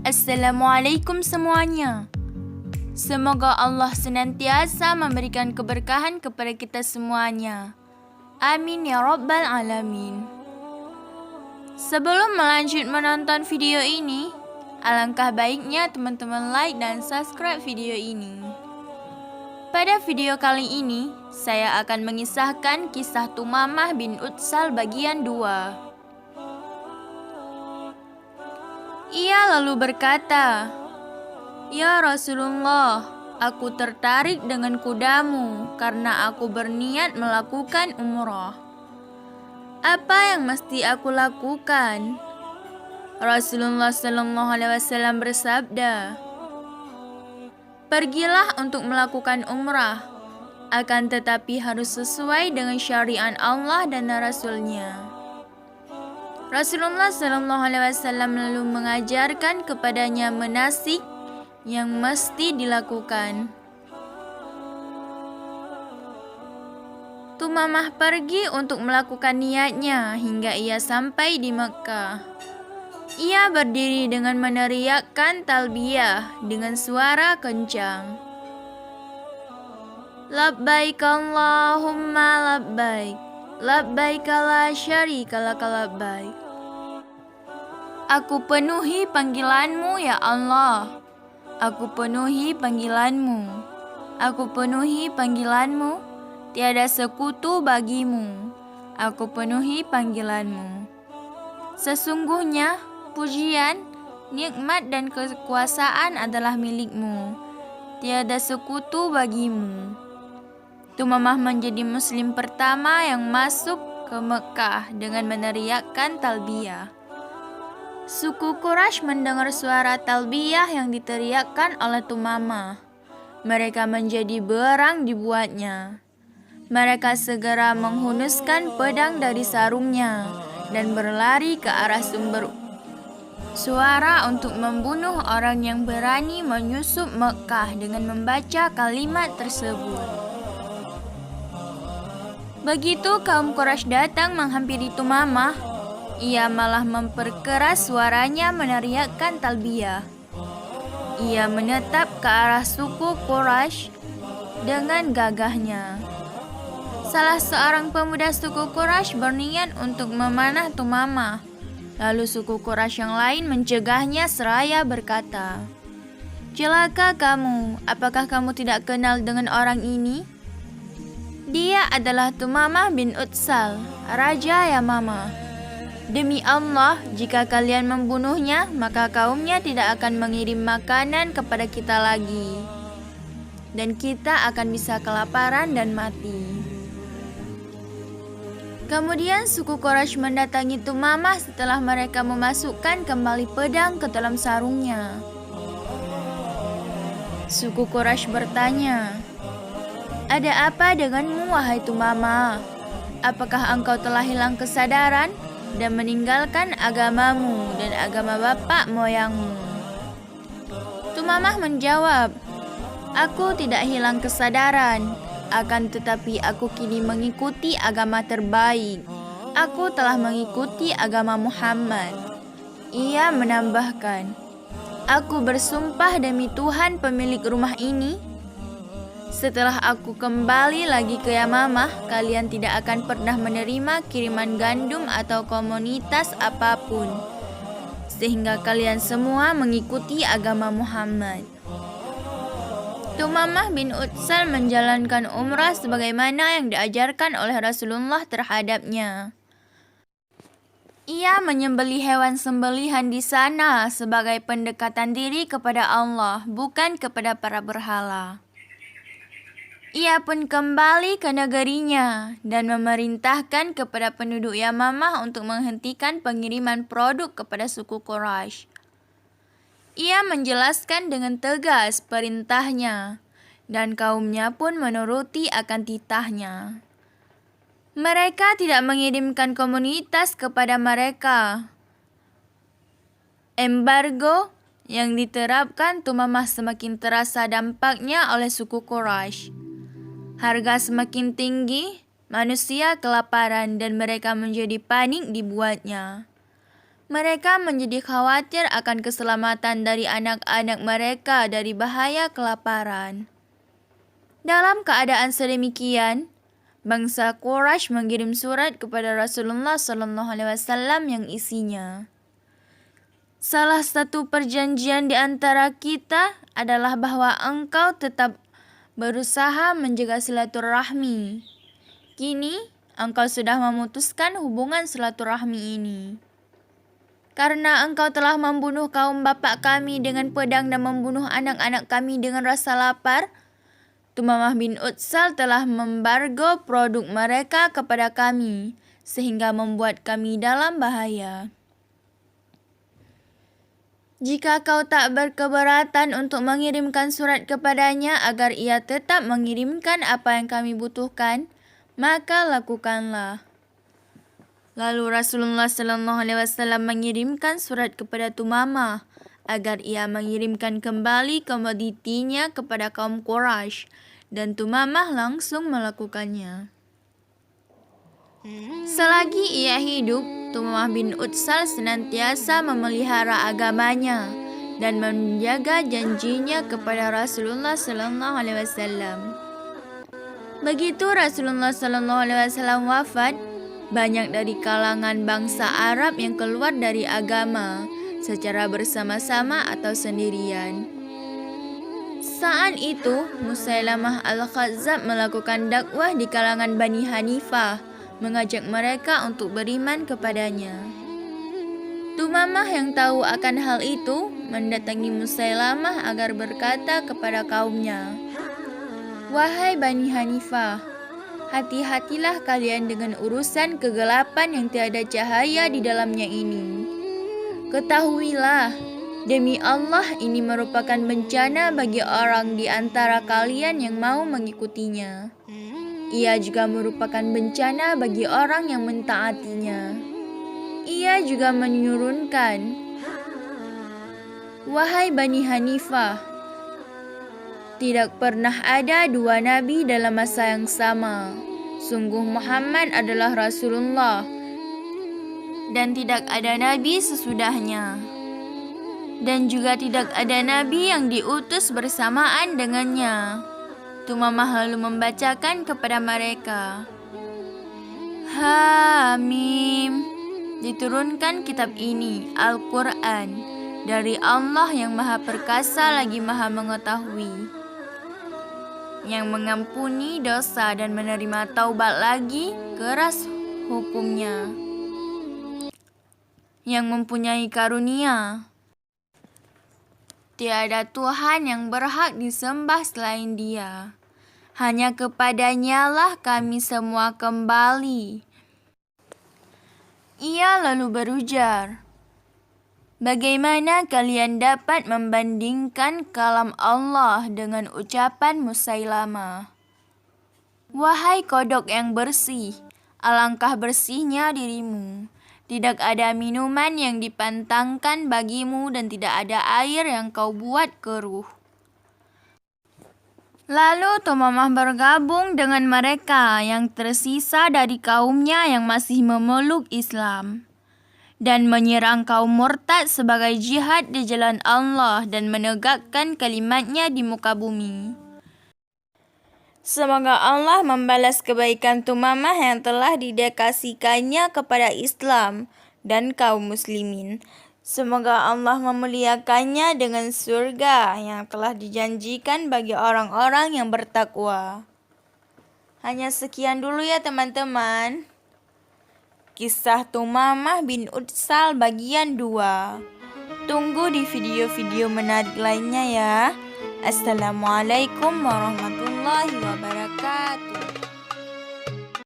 Assalamualaikum semuanya. Semoga Allah senantiasa memberikan keberkahan kepada kita semuanya. Amin ya Rabbal Alamin. Sebelum melanjut menonton video ini, alangkah baiknya teman-teman like dan subscribe video ini. Pada video kali ini, saya akan mengisahkan kisah Tumamah bin Utsal bagian 2. Ia lalu berkata, "Ya Rasulullah, aku tertarik dengan kudamu karena aku berniat melakukan umrah. Apa yang mesti aku lakukan?" Rasulullah SAW bersabda, "Pergilah untuk melakukan umrah, akan tetapi harus sesuai dengan syariat Allah dan Rasul-Nya." Rasulullah SAW lalu mengajarkan kepadanya manasik yang mesti dilakukan. Tumamah pergi untuk melakukan niatnya hingga ia sampai di Mekkah. Ia berdiri dengan meneriakkan talbiyah dengan suara kencang. Labbaik Allahumma labbaik, labbaik la syarika laka labbaik. Aku penuhi panggilanmu ya Allah. Aku penuhi panggilanmu. Aku penuhi panggilanmu. Tiada sekutu bagimu. Aku penuhi panggilanmu. Sesungguhnya pujian, nikmat dan kekuasaan adalah milikmu. Tiada sekutu bagimu. Tumamah menjadi muslim pertama yang masuk ke Mekkah dengan meneriakkan talbiyah. Suku Quraisy mendengar suara talbiyah yang diteriakkan oleh Tumamah. Mereka menjadi berang dibuatnya. Mereka segera menghunuskan pedang dari sarungnya dan berlari ke arah sumber suara untuk membunuh orang yang berani menyusup Mekkah dengan membaca kalimat tersebut. Begitu kaum Quraisy datang menghampiri Tumamah, ia malah memperkeras suaranya meneriakkan talbiyah. Ia menetap ke arah suku Quraisy dengan gagahnya. Salah seorang pemuda suku Quraisy berniat untuk memanah Tumamah. Lalu suku Quraisy yang lain mencegahnya seraya berkata, "Celaka kamu, apakah kamu tidak kenal dengan orang ini? Dia adalah Tumamah bin Utsal, Raja Yamamah. Demi Allah, jika kalian membunuhnya, maka kaumnya tidak akan mengirim makanan kepada kita lagi. Dan kita akan bisa kelaparan dan mati." Kemudian suku Quraisy mendatangi Tumamah setelah mereka memasukkan kembali pedang ke dalam sarungnya. Suku Quraisy bertanya, "Ada apa denganmu, wahai Tumamah? Apakah engkau telah hilang kesadaran dan meninggalkan agamamu dan agama bapak moyangmu?" Tumamah menjawab, "Aku tidak hilang kesadaran, akan tetapi aku kini mengikuti agama terbaik. Aku telah mengikuti agama Muhammad." Ia menambahkan, "Aku bersumpah demi Tuhan pemilik rumah ini, setelah aku kembali lagi ke Yamamah, kalian tidak akan pernah menerima kiriman gandum atau komunitas apapun, sehingga kalian semua mengikuti agama Muhammad." Tumamah bin Utsal menjalankan umrah sebagaimana yang diajarkan oleh Rasulullah terhadapnya. Ia menyembelih hewan sembelihan di sana sebagai pendekatan diri kepada Allah, bukan kepada para berhala. Ia pun kembali ke negerinya dan memerintahkan kepada penduduk Yamamah untuk menghentikan pengiriman produk kepada suku Quraisy. Ia menjelaskan dengan tegas perintahnya, dan kaumnya pun menuruti akan titahnya. Mereka tidak mengirimkan komunitas kepada mereka. Embargo yang diterapkan Tumamah semakin terasa dampaknya oleh suku Quraisy. Harga semakin tinggi, manusia kelaparan dan mereka menjadi panik dibuatnya. Mereka menjadi khawatir akan keselamatan dari anak-anak mereka dari bahaya kelaparan. Dalam keadaan sedemikian, bangsa Quraisy mengirim surat kepada Rasulullah SAW yang isinya, salah satu perjanjian di antara kita adalah bahwa engkau tetap berusaha menjaga silaturahmi. Kini, engkau sudah memutuskan hubungan silaturahmi ini. Karena engkau telah membunuh kaum bapak kami dengan pedang dan membunuh anak-anak kami dengan rasa lapar, Tumamah bin Utsal telah membargo produk mereka kepada kami, sehingga membuat kami dalam bahaya. Jika kau tak berkeberatan untuk mengirimkan surat kepadanya agar ia tetap mengirimkan apa yang kami butuhkan, maka lakukanlah. Lalu Rasulullah SAW mengirimkan surat kepada Tumamah agar ia mengirimkan kembali komoditinya kepada kaum Quraisy, dan Tumamah langsung melakukannya. Selagi ia hidup, Tumamah bin Utsal senantiasa memelihara agamanya dan menjaga janjinya kepada Rasulullah SAW. Begitu Rasulullah SAW wafat, banyak dari kalangan bangsa Arab yang keluar dari agama secara bersama-sama atau sendirian. Saat itu, Musailamah al-Khazzab melakukan dakwah di kalangan Bani Hanifah, mengajak mereka untuk beriman kepadanya. Tumamah yang tahu akan hal itu mendatangi Musailamah agar berkata kepada kaumnya, "Wahai Bani Hanifah, hati-hatilah kalian dengan urusan kegelapan yang tiada cahaya di dalamnya ini. Ketahuilah, demi Allah ini merupakan bencana bagi orang di antara kalian yang mau mengikutinya. Ia juga merupakan bencana bagi orang yang mentaatinya. Ia juga menyurunkan, wahai Bani Hanifah, tidak pernah ada dua nabi dalam masa yang sama. Sungguh Muhammad adalah Rasulullah dan tidak ada nabi sesudahnya. Dan juga tidak ada nabi yang diutus bersamaan dengannya." Tumamah lalu membacakan kepada mereka, Hamim, diturunkan kitab ini, Al-Quran, dari Allah yang Maha Perkasa lagi Maha Mengetahui, yang mengampuni dosa dan menerima taubat lagi keras hukumnya, yang mempunyai karunia. Tiada Tuhan yang berhak disembah selain Dia. Hanya kepadanya lah kami semua kembali. Ia lalu berujar, bagaimana kalian dapat membandingkan kalam Allah dengan ucapan Musailamah? Wahai kodok yang bersih, alangkah bersihnya dirimu. Tidak ada minuman yang dipantangkan bagimu dan tidak ada air yang kau buat keruh. Lalu Tumamah bergabung dengan mereka yang tersisa dari kaumnya yang masih memeluk Islam, dan menyerang kaum murtad sebagai jihad di jalan Allah dan menegakkan kalimatnya di muka bumi. Semoga Allah membalas kebaikan Tumamah yang telah didedikasikannya kepada Islam dan kaum muslimin. Semoga Allah memuliakannya dengan surga yang telah dijanjikan bagi orang-orang yang bertakwa. Hanya sekian dulu ya teman-teman. Kisah Tumamah bin Utsal bagian 2. Tunggu di video-video menarik lainnya ya. Assalamualaikum warahmatullahi wabarakatuh.